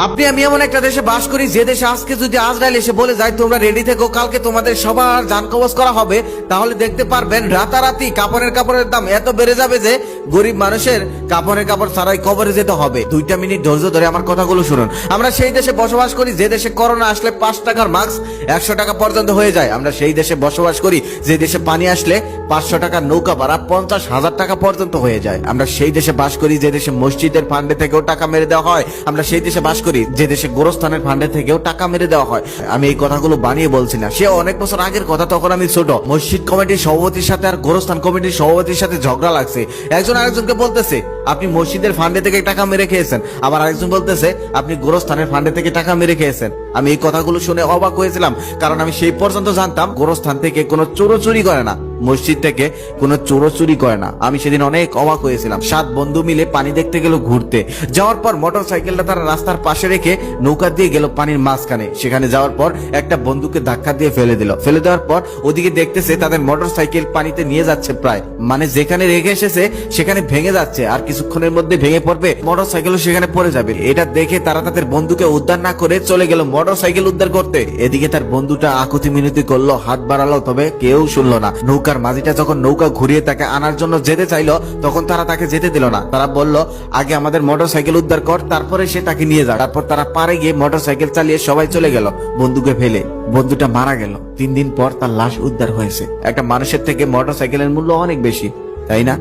আপনি আমি এমন একটা দেশে বাস করি যে দেশে আজকে যদি আজরাইল এসে বলে যায় তোমরা রেডি থেকো, কালকে তোমাদের সবার জান কবজ করা হবে, তাহলে দেখতে পারবেন রাতারাতি কাপড়ের দাম এত বেড়ে যাবে যে গরিব মানুষের কাপড় ছাড়াই কবরে যেতে হবে। 2টা মিনিট ধৈর্য ধরে আমার কথাগুলো শুনুন। আমরা সেই দেশে বসবাস করি যে দেশে করোনা আসলে 5 টাকার মাস্ক 100 টাকা পর্যন্ত হয়ে যায়। আমরা সেই দেশে বসবাস করি যে দেশে পানি আসলে 500 টাকার নৌকা ভাড়া 50,000 টাকা পর্যন্ত হয়ে যায়। আমরা সেই দেশে বাস করি যে দেশে মসজিদের ফান্ডে থেকেও টাকা মেরে দেওয়া হয়। আমরা সেই দেশে বাস করি যে দেশে গোরস্থানের ফান্ডে থেকেও টাকা মেরে দেওয়া হয়। আমি এই কথাগুলো বানিয়ে বলছি না, সে অনেক বছর আগের কথা, তখন আমি ছোট। মসজিদ কমিটির সভাপতির সাথে আর গোরস্থান কমিটির সভাপতির সাথে ঝগড়া লাগছে। একজন আরেকজনকে বলতেছে আপনি মসজিদের ফান্ডে থেকে টাকা মেরে খেয়েছেন, আবার আরেকজন বলতেছে আপনি গোরস্থানের ফান্ডে থেকে টাকা মেরে খেয়েছেন। আমি এই কথাগুলো শুনে অবাক হয়েছিলাম, কারণ আমি সেই পর্যন্ত জানতাম গোরস্থান থেকে কোনো চুরি করে না, মসজিদ থেকে কোনো চুরি করে না। আমি সেদিন অনেক অবাক হয়েছিলাম। 7 বন্ধু মিলে পানি দেখতে গেল ঘুরতে, যাওয়ার পর মোটর সাইকেলটা তারা রাস্তার পাশে রেখে নৌকা দিয়ে গেল পানির মাঝখানে। সেখানে যাওয়ার পর একটা বন্ধুকে ধাক্কা দিয়ে ফেলে দিল। ফেলে দেওয়ার পর ওদিকে দেখতেছে তাদের মোটর সাইকেল পানিতে নিয়ে যাচ্ছে, প্রায় মানে যেখানে রেখে এসেছে সেখানে ভেঙে যাচ্ছে, আর কিছুক্ষণের মধ্যে ভেঙে পড়বে, মোটর সাইকেলও সেখানে পড়ে যাবে। এটা দেখে তারা তাদের বন্ধুকে উদ্ধার না করে চলে গেল মোটর সাইকেল উদ্ধার করতে। এদিকে তার বন্ধুটা আকুতি মিনতি করলো, হাত বাড়ালো, তবে কেউ শুনলো না। নৌকার মাঝিটা যখন নৌকা ঘুরিয়ে তাকে আনার জন্য যেতে চাইলো, তখন তারা তাকে যেতে দিল না। তারা বলল আগে আমাদের মোটর সাইকেল উদ্ধার কর, তারপরে সে তাকে নিয়ে যাক। তারপর তারা পারে গিয়ে মোটর সাইকেল চালিয়ে সবাই চলে গেল বন্ধুকে ফেলে। বন্ধুটা মারা গেল। 3 দিন পর তার লাশ উদ্ধার হয়েছে। একটা মানুষের থেকে মোটর সাইকেলের মূল্য অনেক বেশি, তাই না?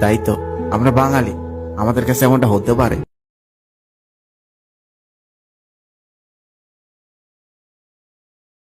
তাই তো আমরা বাঙালি, আমাদের কাছে এমনটা হতে পারে।